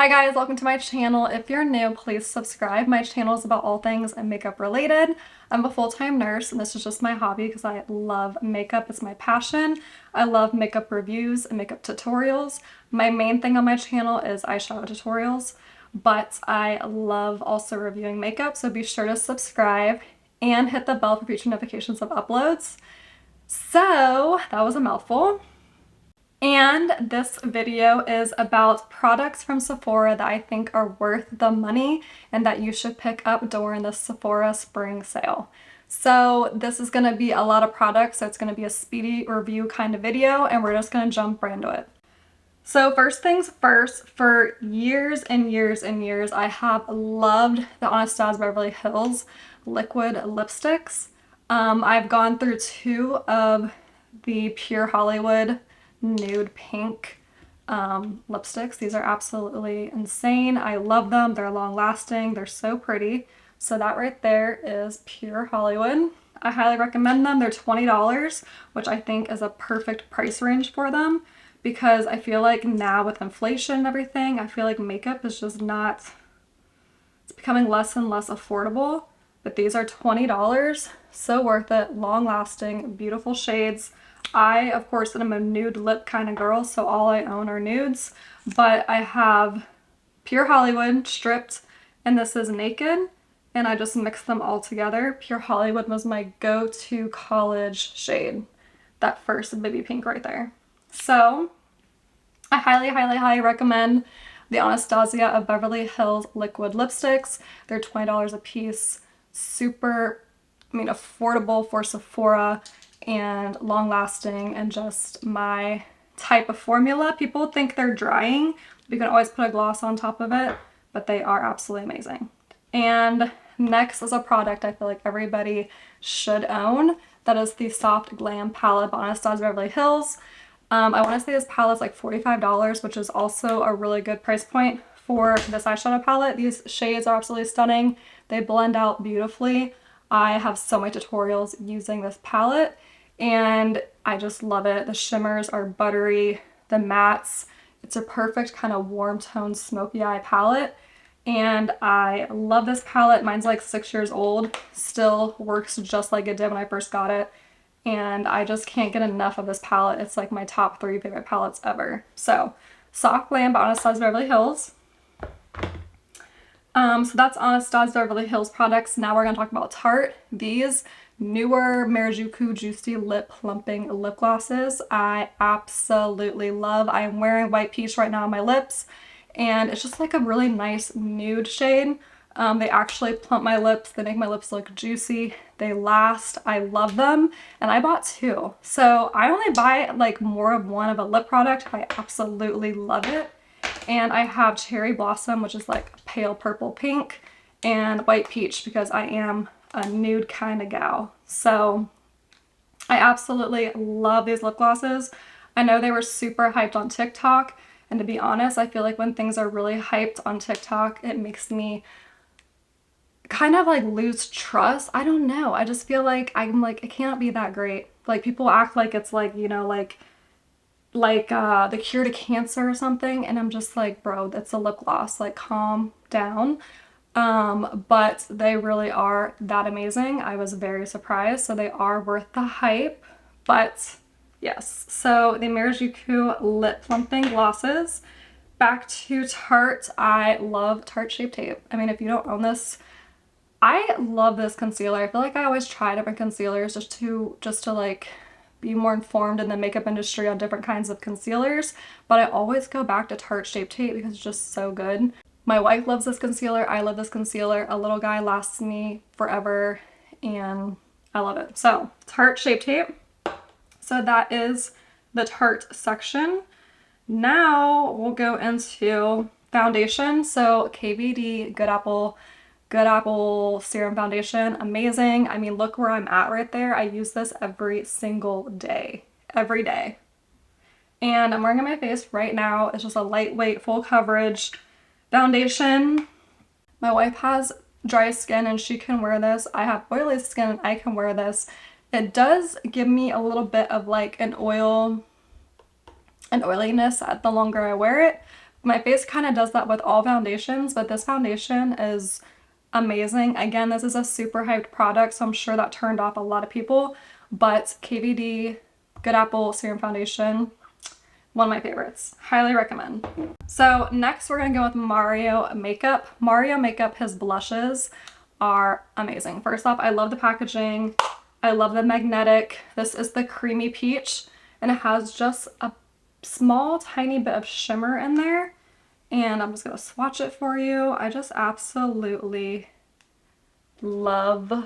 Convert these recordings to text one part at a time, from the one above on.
Hi guys, welcome to my channel. If you're new, please subscribe. My channel is about all things makeup related. I'm a full-time nurse and this is just my hobby because I love makeup. It's my passion. I love makeup reviews and makeup tutorials. My main thing on my channel is eyeshadow tutorials, but I love also reviewing makeup, so be sure to subscribe and hit the bell for future notifications of uploads. So that was a mouthful. And this video is about products from Sephora that I think are worth the money and that you should pick up during the Sephora spring sale. So this is going to be a lot of products, so it's going to be a speedy review kind of video, and we're just going to jump right into it. So first things first, for years and years and years, I have loved the Anastasia Beverly Hills Liquid Lipsticks. I've gone through two of the Pure Hollywood nude pink lipsticks. These are absolutely insane. I love them. They're long lasting. They're so pretty. So that right there is Pure Hollywood. I highly recommend them. They're $20, which I think is a perfect price range for them because I feel like now with inflation and everything, I feel like makeup is just not, it's becoming less and less affordable. But these are $20, so worth it, long lasting, beautiful shades. I, of course, am a nude lip kind of girl, so all I own are nudes, but I have Pure Hollywood stripped, and this is naked, and I just mix them all together. Pure Hollywood was my go-to college shade, that first baby pink right there. So I highly, highly, highly recommend the Anastasia of Beverly Hills Liquid Lipsticks. They're $20 a piece, super, affordable for Sephora, and long lasting, and just my type of formula. People think they're drying. You can always put a gloss on top of it, but they are absolutely amazing. And next is a product I feel like everybody should own. That is the Soft Glam palette by Anastasia Beverly Hills. I want to say this palette's like $45, which is also a really good price point for this eyeshadow palette. These shades are absolutely stunning. They blend out beautifully. I have so many tutorials using this palette and I just love it. The shimmers are buttery, the mattes, it's a perfect kind of warm tone smoky eye palette, and I love this palette. Mine's like 6 years old, still works just like it did when I first got it, and I just can't get enough of this palette. It's like my top 3 favorite palettes ever. So Soft Glam by Anastasia Beverly Hills. So that's Anastasia Beverly Hills products. Now we're going to talk about Tarte. These newer Maracujá Juicy Lip Plumping Lip Glosses I absolutely love. I am wearing White Peach right now on my lips, and it's just like a really nice nude shade. They actually plump my lips. They make my lips look juicy. They last. I love them, and I bought 2. So I only buy like more of one of a lip product. I absolutely love it. And I have Cherry Blossom, which is like pale purple pink, and White Peach because I am a nude kind of gal. So I absolutely love these lip glosses. I know they were super hyped on TikTok, and to be honest, I feel like when things are really hyped on TikTok, it makes me kind of like lose trust. I don't know. I just feel like I'm like, it can't be that great. Like people act like it's like, you know, like the cure to cancer or something, and I'm just like, bro, that's a lip gloss, like calm down. But they really are that amazing. I was very surprised, so they are worth the hype. But yes, so the Maracujá lip plumping glosses. Back to Tarte. I love Tarte Shape Tape. I mean, if you don't own this, I love this concealer. I feel like I always try different concealers just to like be more informed in the makeup industry on different kinds of concealers, but I always go back to Tarte Shape Tape because it's just so good. My wife loves this concealer. I love this concealer. A little guy lasts me forever, and I love it. So Tarte Shape Tape. So that is the Tarte section. Now we'll go into foundation. So KVD Good Apple Serum Foundation, amazing. I mean, look where I'm at right there. I use this every single day, every day. And I'm wearing it on my face right now. It's just a lightweight, full coverage foundation. My wife has dry skin and she can wear this. I have oily skin and I can wear this. It does give me a little bit of like an oiliness the longer I wear it, My face kind of does that with all foundations, but this foundation is amazing. Again, this is a super hyped product, so I'm sure that turned off a lot of people, but KVD Good Apple Serum Foundation, one of my favorites. Highly recommend. So next we're gonna go with Mario Makeup. Mario Makeup, his blushes are amazing. First off, I love the packaging. I love the magnetic. This is the Creamy Peach, and it has just a small tiny bit of shimmer in there. And I'm just gonna swatch it for you. I just absolutely love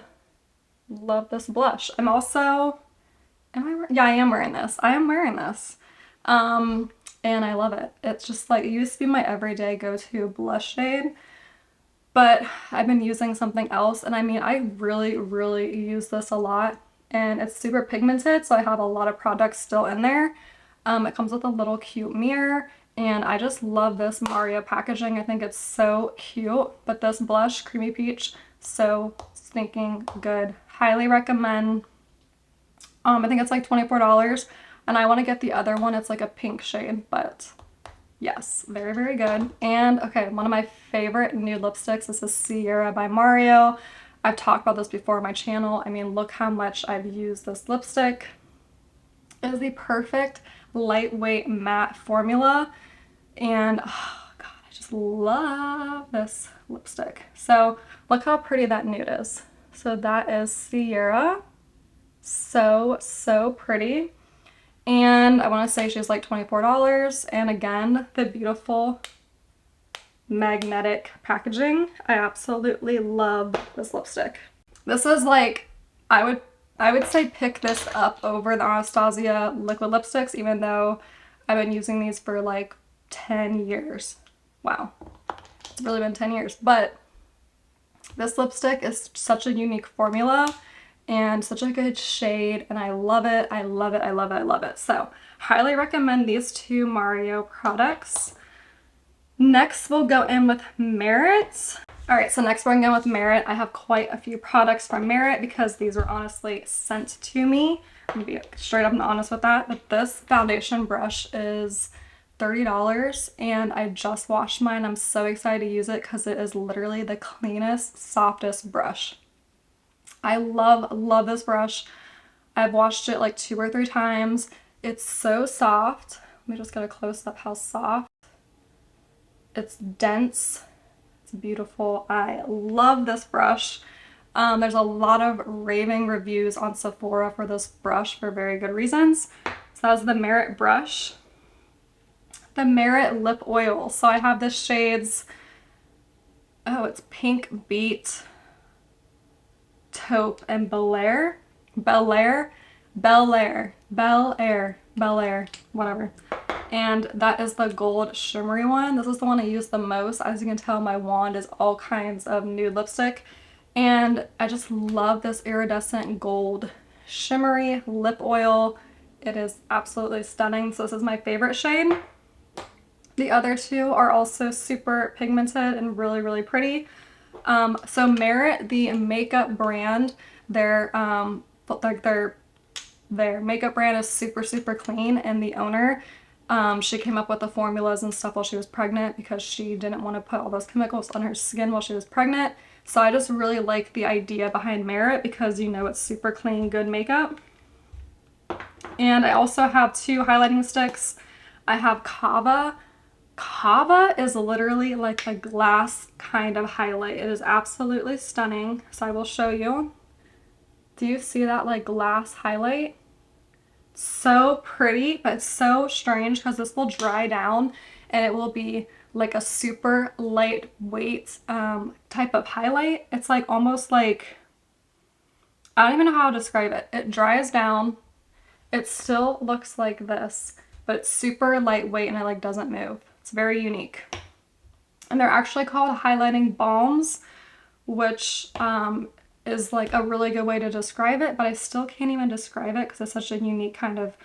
this blush. I'm also, yeah, I am wearing this. I am wearing this. And I love it. It's just like, it used to be my everyday go-to blush shade, but I've been using something else. And I mean, I really, really use this a lot, and it's super pigmented, so I have a lot of products still in there. It comes with a little cute mirror, and I just love this Mario packaging. I think it's so cute, but this blush, Creamy Peach, so stinking good. Highly recommend. I think it's like $24, and I want to get the other one. It's like a pink shade, but yes, very, very good. And okay, one of my favorite nude lipsticks. This is Sierra by Mario. I've talked about this before on my channel. I mean, look how much I've used this lipstick. It is the perfect lightweight matte formula, and oh god, I just love this lipstick. So look how pretty that nude is. So that is Sierra. So pretty. And I want to say she's like $24. And again, the beautiful magnetic packaging. I absolutely love this lipstick. This is like, I would say pick this up over the Anastasia liquid lipsticks, even though I've been using these for like 10 years. Wow, it's really been 10 years. But this lipstick is such a unique formula and such a good shade, and I love it. I love it. I love it. I love it. So highly recommend these two Mario products. Next, we'll go in with Merit. All right, so next we're going with Merit. I have quite a few products from Merit because these were honestly sent to me. I'm gonna be straight up and honest with that. But this foundation brush is $30, and I just washed mine. I'm so excited to use it because it is literally the cleanest, softest brush. I love this brush. I've washed it like 2 or 3 times. It's so soft. Let me just get a close up how soft. It's dense. It's beautiful. I love this brush. There's a lot of raving reviews on Sephora for this brush for very good reasons. So that's the Merit brush. The Merit lip oil. So I have the shades, oh, it's Pink Beat, Taupe, and Bel Air, whatever. And that is the gold shimmery one. This is the one I use the most. As you can tell, my wand is all kinds of nude lipstick. And I just love this iridescent gold shimmery lip oil. It is absolutely stunning. So this is my favorite shade. The other two are also super pigmented and really, really pretty. So Merit, the makeup brand, their makeup brand is super clean, and the owner, she came up with the formulas and stuff while she was pregnant because she didn't want to put all those chemicals on her skin while she was pregnant. So I just really like the idea behind Merit because, you know, it's super clean, good makeup. And I also have 2 highlighting sticks. I have Kava. Kava is literally like a glass kind of highlight. It is absolutely stunning. So I will show you. Do you see that like glass highlight? So pretty, but it's so strange because this will dry down and it will be like a super lightweight type of highlight. It's like almost like, I don't even know how to describe it. It dries down. It still looks like this, but it's super lightweight and it like doesn't move. It's very unique. And they're actually called highlighting balms, which is like a really good way to describe it, but I still can't even describe it because it's such a unique kind of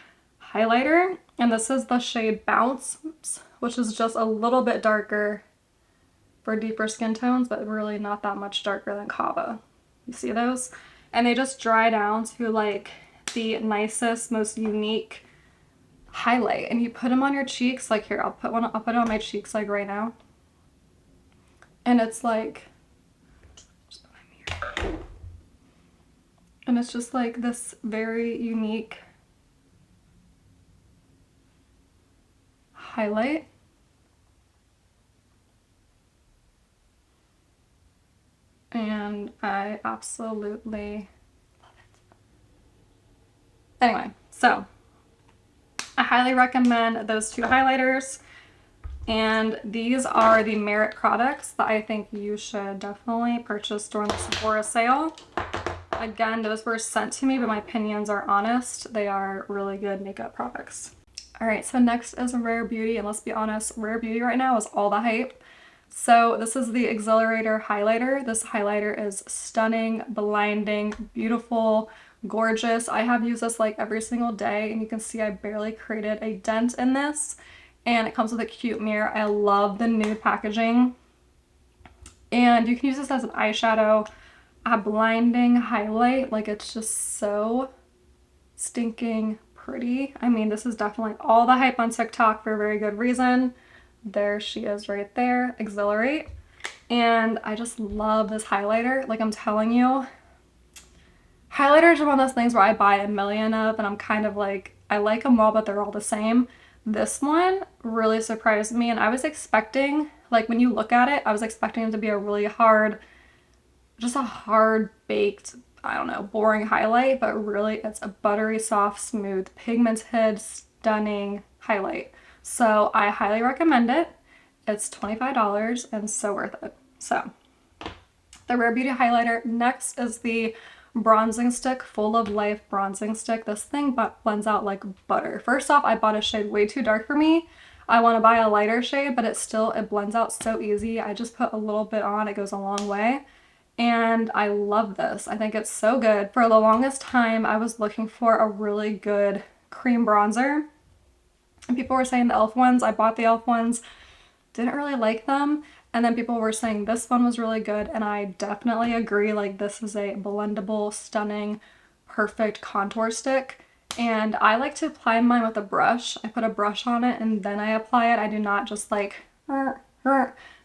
highlighter. And this is the shade Bounce, which is just a little bit darker for deeper skin tones, but really not that much darker than Kava. You see those? And they just dry down to like the nicest, most unique highlight, and you put them on your cheeks. Like here, I'll put it on my cheeks like right now. And it's like, and it's just like this very unique highlight. And I absolutely love it. Anyway, so I highly recommend those two highlighters. And these are the Merit products that I think you should definitely purchase during the Sephora sale. Again, those were sent to me, but my opinions are honest. They are really good makeup products. All right, so next is Rare Beauty, and let's be honest, Rare Beauty right now is all the hype. So this is the Exhilarator highlighter. This highlighter is stunning, blinding, beautiful, gorgeous. I have used this like every single day, and you can see I barely created a dent in this. And it comes with a cute mirror. I love the nude packaging. And you can use this as an eyeshadow, a blinding highlight. Like, it's just so stinking pretty. I mean, this is definitely all the hype on TikTok for a very good reason. There she is right there, Exhilarate. And I just love this highlighter. Like, I'm telling you, highlighters are one of those things where I buy a million of, and I'm kind of like, I like them all, but they're all the same. This one really surprised me, and I was expecting, like, when you look at it, I was expecting it to be a really hard, just a hard baked, I don't know, boring highlight, but really it's a buttery, soft, smooth, pigmented, stunning highlight. So I highly recommend it. It's $25 and so worth it. So the Rare Beauty highlighter. Next is the bronzing stick, Full of Life bronzing stick. This thing blends out like butter. First off, I bought a shade way too dark for me. I want to buy a lighter shade, but it blends out so easy. I just put a little bit on, it goes a long way. And I love this. I think it's so good. For the longest time, I was looking for a really good cream bronzer. And people were saying the e.l.f. ones. I bought the e.l.f. ones. Didn't really like them. And then people were saying this one was really good, and I definitely agree. Like, this is a blendable, stunning, perfect contour stick. And I like to apply mine with a brush. I put a brush on it and then I apply it. I do not just like,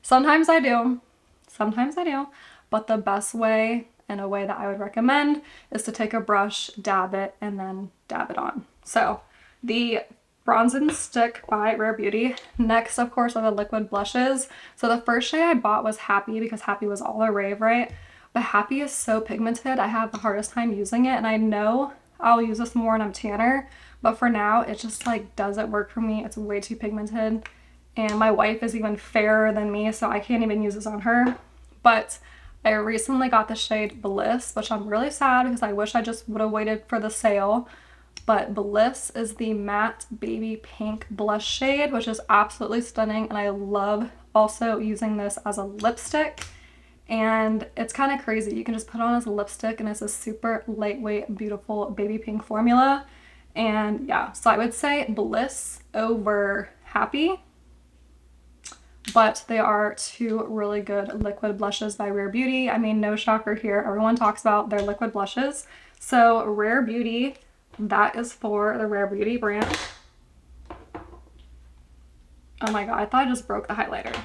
sometimes I do. Sometimes I do. But the best way, and a way that I would recommend, is to take a brush, dab it, and then dab it on. So the bronzing stick by Rare Beauty. Next, of course, are the liquid blushes. So the first shade I bought was Happy, because Happy was all the rave, right? But Happy is so pigmented, I have the hardest time using it, and I know I'll use this more when I'm tanner, but for now, it just like doesn't work for me. It's way too pigmented, and my wife is even fairer than me, so I can't even use this on her. But I recently got the shade Bliss, which I'm really sad because I wish I just would have waited for the sale. But Bliss is the matte baby pink blush shade, which is absolutely stunning, and I love also using this as a lipstick. And it's kind of crazy. You can just put on as a lipstick, and it's a super lightweight, beautiful baby pink formula. And yeah, so I would say Bliss over Happy. But they are two really good liquid blushes by Rare Beauty. I mean, no shocker here. Everyone talks about their liquid blushes. So Rare Beauty, that is for the Rare Beauty brand. Oh my god, I thought I just broke the highlighter.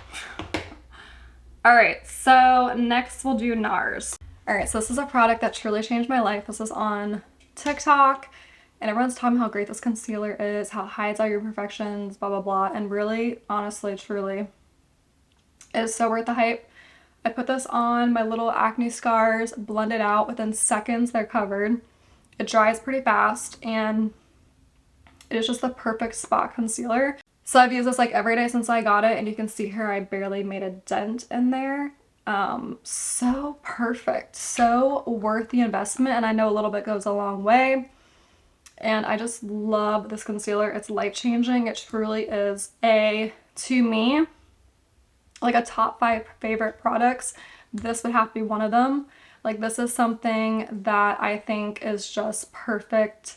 Alright, so next we'll do Nars. Alright, so this is a product that truly changed my life. This is on TikTok, and everyone's telling me how great this concealer is, how it hides all your imperfections, blah blah blah, and really, honestly, truly, it is so worth the hype. I put this on my little acne scars, blend it out, within seconds they're covered. It dries pretty fast, and it is just the perfect spot concealer. So I've used this like every day since I got it, and you can see here I barely made a dent in there. So perfect, so worth the investment, and I know a little bit goes a long way. And I just love this concealer. It's life-changing. It truly is to me, like a top 5 favorite products. This would have to be one of them. Like, this is something that I think is just perfect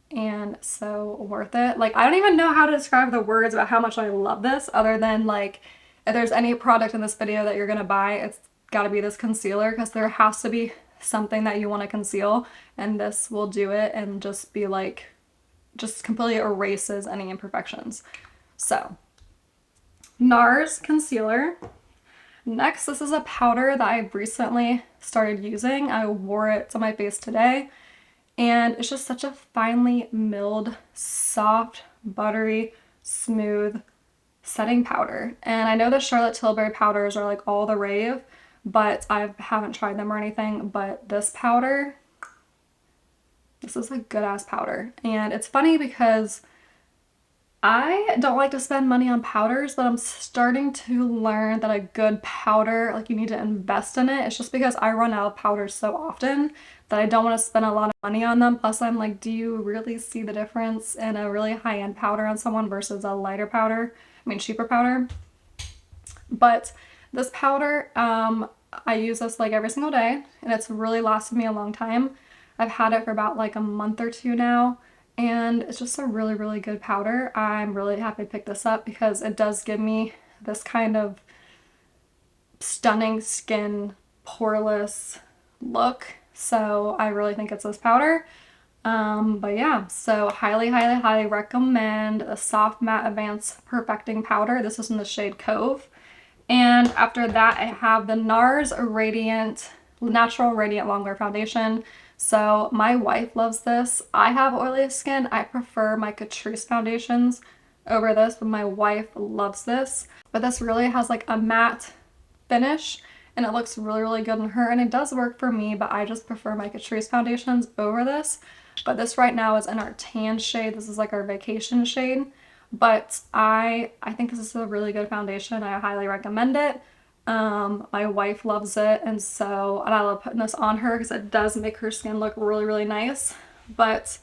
and so worth it. Like, I don't even know how to describe the words about how much I love this, other than like, if there's any product in this video that you're gonna buy, it's gotta be this concealer, because there has to be something that you want to conceal, and this will do it and just be like just completely erases any imperfections. So, Nars concealer. Next, this is a powder that I've recently started using. I wore it to my face today, and it's just such a finely milled, soft, buttery, smooth setting powder. And I know the Charlotte Tilbury powders are like all the rave, but I haven't tried them or anything. But this powder, this is a good ass powder. And it's funny because I don't like to spend money on powders, but I'm starting to learn that a good powder, like you need to invest in it. It's just because I run out of powders so often that I don't want to spend a lot of money on them. Plus, I'm like, do you really see the difference in a really high-end powder on someone versus a lighter powder? I mean, cheaper powder. But this powder, I use this like every single day, and it's really lasted me a long time. I've had it for about like a month or two now, and it's just a really, really good powder. I'm really happy to pick this up because it does give me this kind of stunning skin, poreless look. So I really think it's this powder. But yeah, so highly, highly, highly recommend a Soft Matte Advanced Perfecting Powder. This is in the shade Cove. And after that, I have the NARS Natural Radiant Longwear Foundation. So my wife loves this. I have oily skin. I prefer my Catrice foundations over this, but my wife loves this. But this really has like a matte finish, and it looks really, really good on her, and it does work for me, but I just prefer my Catrice foundations over this. But this right now is in our tan shade. This is like our vacation shade. But I think this is a really good foundation. I highly recommend it. My wife loves it, and I love putting this on her because it does make her skin look really, really nice. But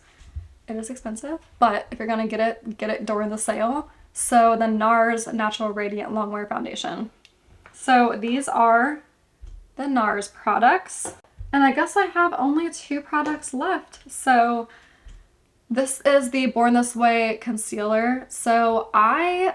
it is expensive. But if you're gonna get it during the sale. So the NARS Natural Radiant Longwear Foundation. So these are the NARS products. And I guess I have only 2 products left. So this is the Born This Way concealer. So I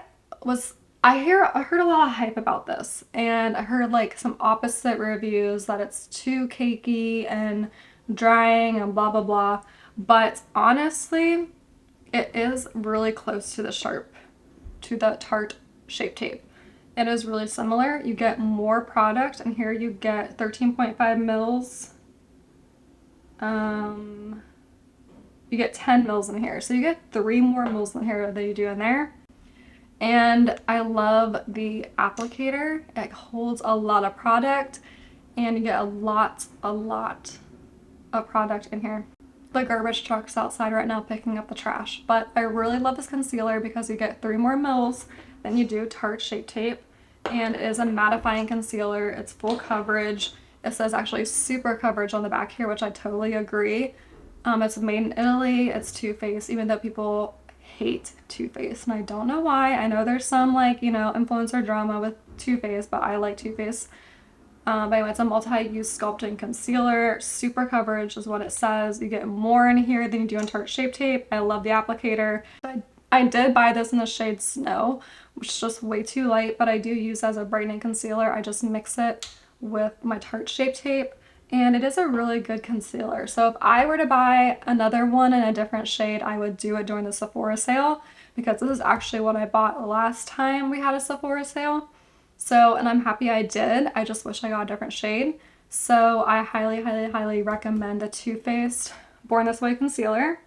heard a lot of hype about this, and I heard like some opposite reviews that it's too cakey and drying and blah blah blah. But honestly, it is really close to the Tarte Shape Tape. It is really similar. You get more product, and here you get 13.5 mils. You get 10 mils in here. So you get 3 more mils in here than you do in there. And I love the applicator. It holds a lot of product, and you get a lot of product in here. The garbage truck's outside right now picking up the trash. But I really love this concealer because you get 3 more mils than you do Tarte Shape Tape. And it is a mattifying concealer. It's full coverage. It says actually super coverage on the back here, which I totally agree. It's made in Italy. It's Too Faced, even though people hate Too Faced, and I don't know why. I know there's some like, influencer drama with Too Faced, but I like Too Faced. But anyway, it's a multi-use sculpting concealer. Super coverage is what it says. You get more in here than you do in Tarte Shape Tape. I love the applicator. I did buy this in the shade Snow, which is just way too light, but I do use as a brightening concealer. I just mix it with my Tarte Shape Tape, and it is a really good concealer. So if I were to buy another one in a different shade, I would do it during the Sephora sale, because this is actually what I bought last time we had a Sephora sale. So, and I'm happy I did. I just wish I got a different shade. So I highly, highly, highly recommend the Too Faced Born This Way concealer.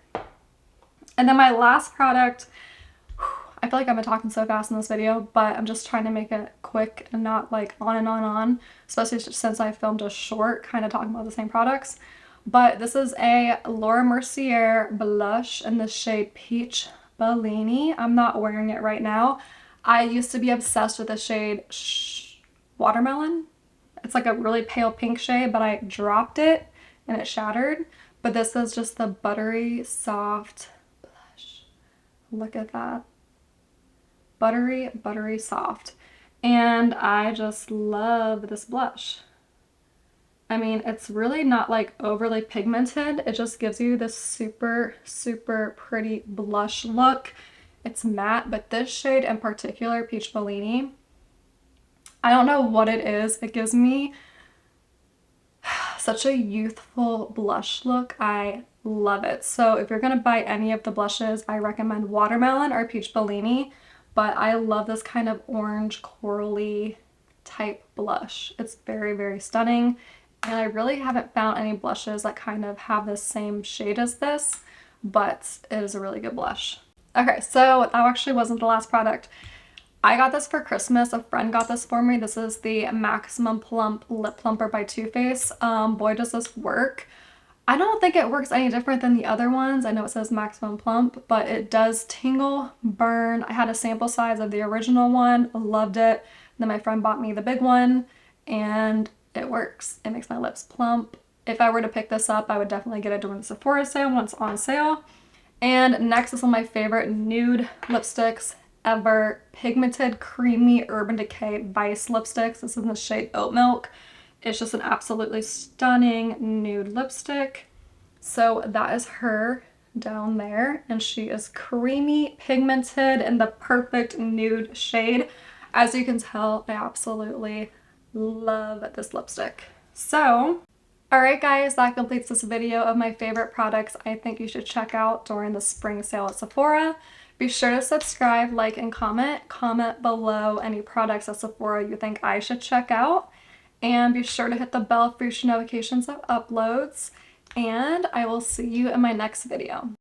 And then my last product, I feel like I've been talking so fast in this video, but I'm just trying to make it quick and not like on and on and on, especially since I filmed a short kind of talking about the same products. But this is a Laura Mercier blush in the shade Peach Bellini. I'm not wearing it right now. I used to be obsessed with the shade Watermelon. It's like a really pale pink shade, but I dropped it and it shattered. But this is just the buttery soft blush. Look at that. Buttery, buttery soft. And I just love this blush. I mean, it's really not like overly pigmented. It just gives you this super, super pretty blush look. It's matte, but this shade in particular, Peach Bellini, I don't know what it is. It gives me such a youthful blush look. I love it. So if you're gonna buy any of the blushes, I recommend Watermelon or Peach Bellini, but I love this kind of orange corally type blush. It's very, very stunning. And I really haven't found any blushes that kind of have the same shade as this, but it is a really good blush. Okay, so that actually wasn't the last product. I got this for Christmas. A friend got this for me. This is the Maximum Plump Lip Plumper by Too Faced. Boy, does this work. I don't think it works any different than the other ones. I know it says Maximum Plump, but it does tingle, burn. I had a sample size of the original one, loved it. Then my friend bought me the big one, and it works. It makes my lips plump. If I were to pick this up, I would definitely get it during the Sephora sale when it's on sale. And next is one of my favorite nude lipsticks ever, Pigmented Creamy Urban Decay Vice Lipsticks. This is in the shade Oat Milk. It's just an absolutely stunning nude lipstick. So that is her down there, and she is creamy, pigmented, in the perfect nude shade. As you can tell, I absolutely love this lipstick. So, alright guys, that completes this video of my favorite products I think you should check out during the spring sale at Sephora. Be sure to subscribe, like, and comment. Comment below any products at Sephora you think I should check out. And be sure to hit the bell for future notifications of uploads. And I will see you in my next video.